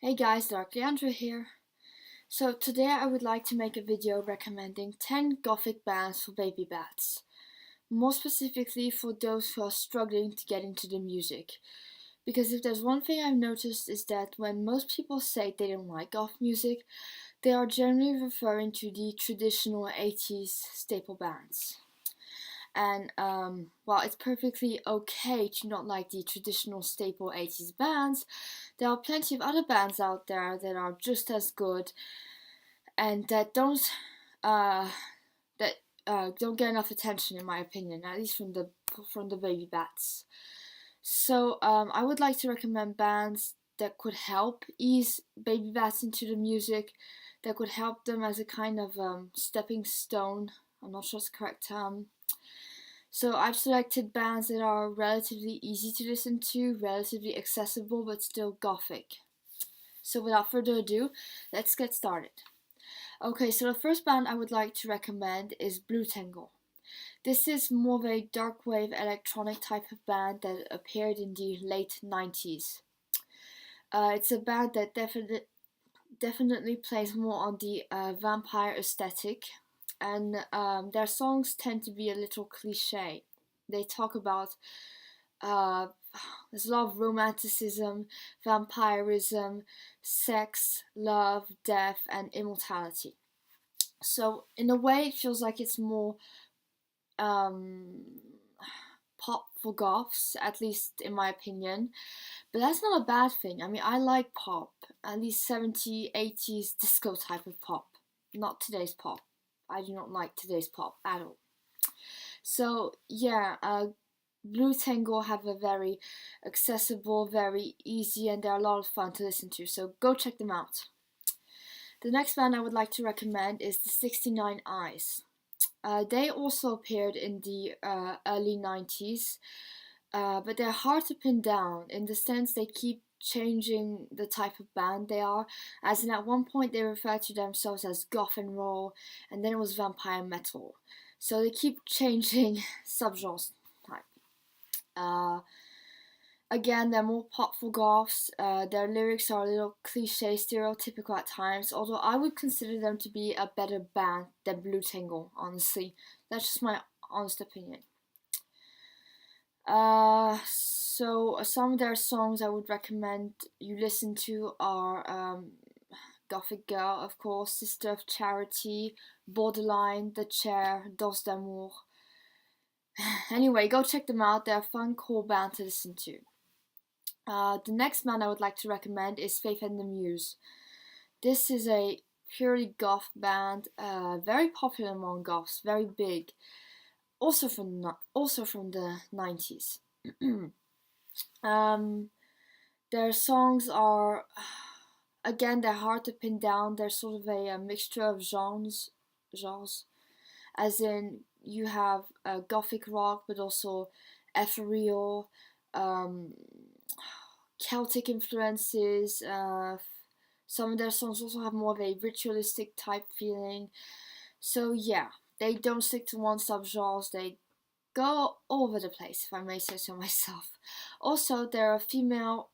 Hey guys, Dark Leandra here. So today I would like to make a video recommending 10 gothic bands for baby bats. More specifically for those who are struggling to get into the music. Because if there's one thing I've noticed is that when most people say they don't like goth music, they are generally referring to the traditional 80s staple bands. And while it's perfectly okay to not like the traditional staple 80s bands, there are plenty of other bands out there that are just as good and that uh, don't get enough attention, in my opinion, at least from the baby bats. So I would like to recommend bands that could help ease baby bats into the music, that could help them as a kind of stepping stone. I'm not sure it's the correct term. So I've selected bands that are relatively easy to listen to, relatively accessible, but still gothic. So without further ado, let's get started. Okay, so the first band I would like to recommend is Blue Tangle. This is more of a dark wave electronic type of band that appeared in the late 90s. It's a band that definitely plays more on the vampire aesthetic, and their songs tend to be a little cliche. They talk about there's a lot of romanticism, vampirism, sex, love, death, and immortality. So in a way, it feels like it's more um, pop for goths, at least in my opinion. But that's not a bad thing. I mean, I like pop, at least 70s, 80s disco type of pop, not today's pop. I do not like today's pop at all. So yeah, Blue Tango have a very accessible, very easy, and they're a lot of fun to listen to. So go check them out. The next band I would like to recommend is the 69 Eyes. They also appeared in the early 90s, but they're hard to pin down in the sense they keep changing the type of band they are, as in at one point they referred to themselves as goth and roll, and then it was vampire metal. So they keep changing subgenres type. Uh, Again, they're more pop for goths. Their lyrics are a little cliche, stereotypical at times, although I would consider them to be a better band than Blue Tangle, honestly. That's just my honest opinion. So some of their songs I would recommend you listen to are Gothic Girl, of course, Sister of Charity, Borderline, The Chair, Dos d'Amour. Anyway, go check them out. They're a fun, cool band to listen to. The next band I would like to recommend is Faith and the Muse. This is a purely goth band, very popular among goths, very big. Also from the 90s. Their songs are, again, they're hard to pin down. They're sort of a mixture of genres, as in you have gothic rock, but also ethereal, Celtic influences. Some of their songs also have more of a ritualistic type feeling. So yeah, they don't stick to one subgenre. They go all over the place, if I may say so myself. Also, they're a female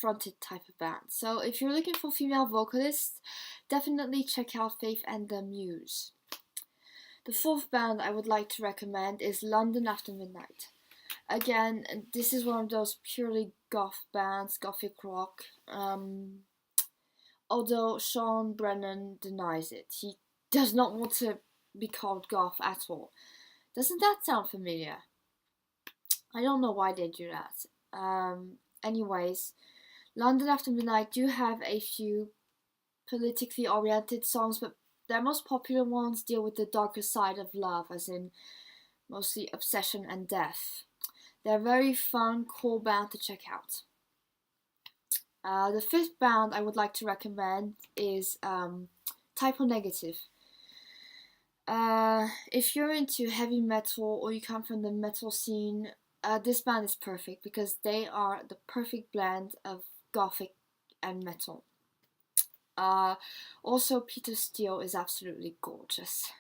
fronted type of band. So if you're looking for female vocalists, definitely check out Faith and the Muse. The fourth band I would like to recommend is London After Midnight. Again, this is one of those purely goth bands, gothic rock. Although Sean Brennan denies it. He does not want to be called goth at all. Doesn't that sound familiar? I don't know why they do that. Anyways, London After Midnight do have a few politically oriented songs, but their most popular ones deal with the darker side of love, as in mostly obsession and death. They're a very fun, cool band to check out. The fifth band I would like to recommend is Typo Negative. If you're into heavy metal or you come from the metal scene, this band is perfect because they are the perfect blend of gothic and metal. Also, Peter Steele is absolutely gorgeous,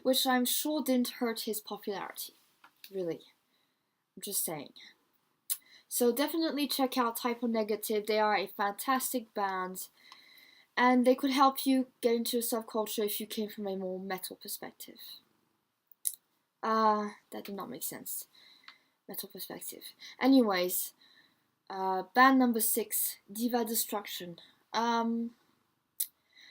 which I'm sure didn't hurt his popularity. Really. I'm just saying. So definitely check out Typo Negative. They are a fantastic band, and they could help you get into a subculture if you came from a more metal perspective. That did not make sense. Metal perspective. Anyways, band number 6, Diva Destruction.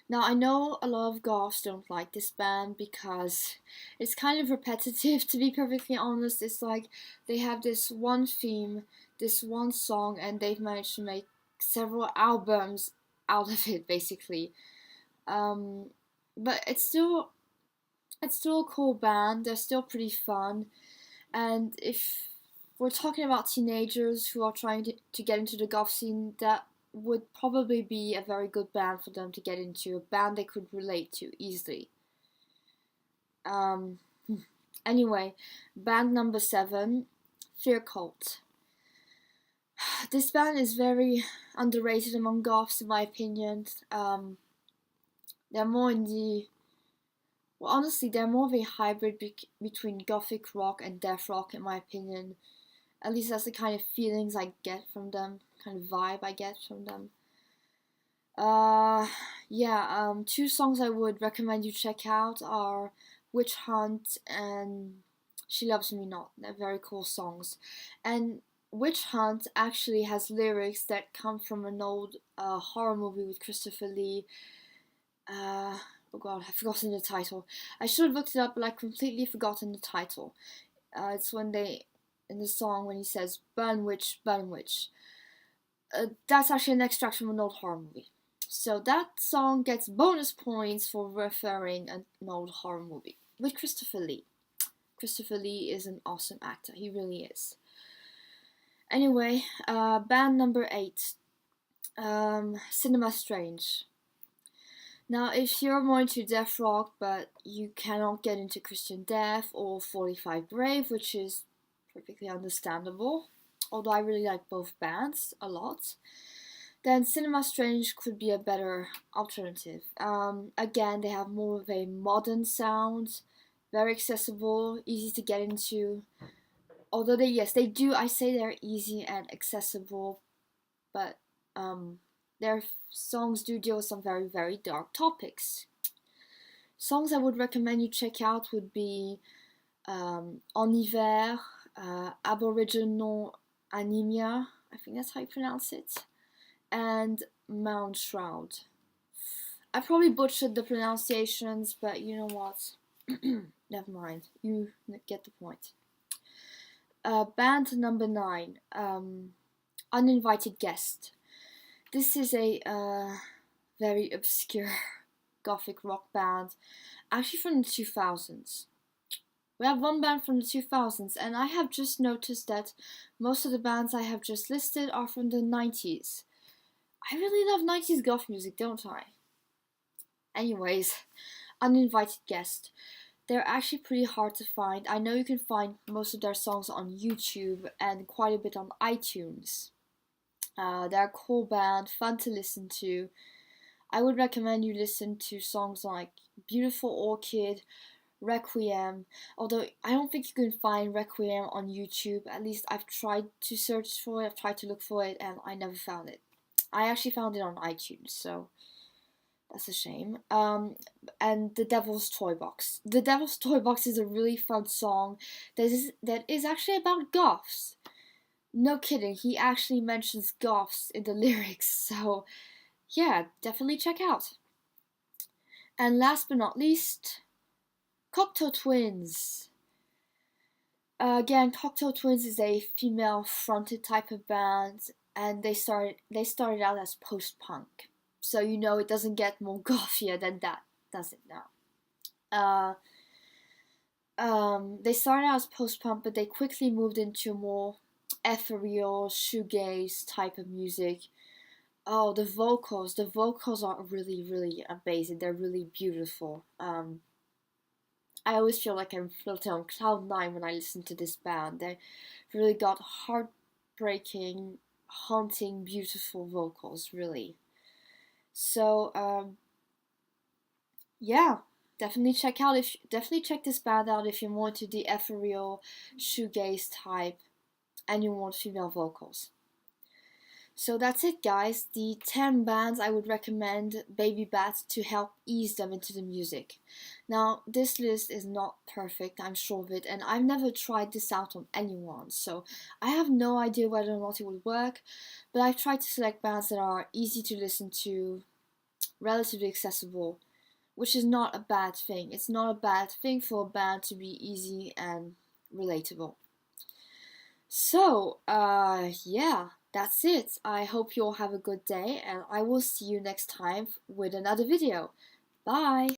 Now I know a lot of goths don't like this band because it's kind of repetitive, to be perfectly honest. It's like they have this one theme, this one song, and they've managed to make several albums out of it, basically. But it's still a cool band. They're still pretty fun, and if we're talking about teenagers who are trying to get into the goth scene, that would probably be a very good band for them to get into, a band they could relate to easily. Um, anyway, band number 7, Fear Cult. This band is very underrated among goths, in my opinion. They're more in the well, honestly, they're more of a hybrid between gothic rock and death rock, in my opinion. At least that's the kind of feelings I get from them, kind of vibe I get from them. Two songs I would recommend you check out are Witch Hunt and She Loves Me Not. They're very cool songs. And Witch Hunt actually has lyrics that come from an old horror movie with Christopher Lee. Oh god, I've forgotten the title. I should have looked it up, but I completely forgotten the title. It's when in the song, when he says, burn witch, burn witch. That's actually an extract from an old horror movie. So that song gets bonus points for referring an old horror movie with Christopher Lee. Christopher Lee is an awesome actor, he really is. Anyway, band number 8, Cinema Strange. Now, if you're more into death rock, but you cannot get into Christian Death or 45 Brave, which is perfectly understandable, although I really like both bands a lot, then Cinema Strange could be a better alternative. Again, they have more of a modern sound, very accessible, easy to get into. Although they do, I say they're easy and accessible, but their songs do deal with some very, very dark topics. Songs I would recommend you check out would be En Hiver, Aboriginal Anemia, I think that's how you pronounce it, and Mount Shroud. I probably butchered the pronunciations, but you know what? Never mind, you get the point. Band number 9, Uninvited Guest. This is a very obscure gothic rock band, actually from the 2000s. We have one band from the 2000s, and I have just noticed that most of the bands I have just listed are from the 90s. I really love 90s goth music, don't I? Anyways, Uninvited Guest. They're actually pretty hard to find. I know you can find most of their songs on YouTube and quite a bit on iTunes. They're a cool band, fun to listen to. I would recommend you listen to songs like Beautiful Orchid, Requiem, although I don't think you can find Requiem on YouTube. At least I've tried to search for it, I've tried to look for it, and I never found it. I actually found it on iTunes, so that's a shame. And The Devil's Toy Box. The Devil's Toy Box is a really fun song that is actually about goths. No kidding, he actually mentions goths in the lyrics, so yeah, definitely check out. And last but not least, Cocteau Twins. Again, Cocteau Twins is a female-fronted type of band, and they started out as post-punk. So you know it doesn't get more gothier than that, does it now? They started out as post-punk, but they quickly moved into more ethereal, shoegaze type of music. Oh, the vocals are really, really amazing. They're really beautiful. I always feel like I'm floating on cloud 9 when I listen to this band. They really got heartbreaking, haunting, beautiful vocals, really. So, yeah, definitely check this band out if you're more into the ethereal, shoegaze type. and you want female vocals. So that's it, guys. The 10 bands I would recommend baby bats to help ease them into the music. Now, this list is not perfect, I'm sure of it, and I've never tried this out on anyone, so I have no idea whether or not it would work, but I've tried to select bands that are easy to listen to, relatively accessible, which is not a bad thing. It's not a bad thing for a band to be easy and relatable. So, yeah, that's it. I hope you all have a good day, and I will see you next time with another video. Bye!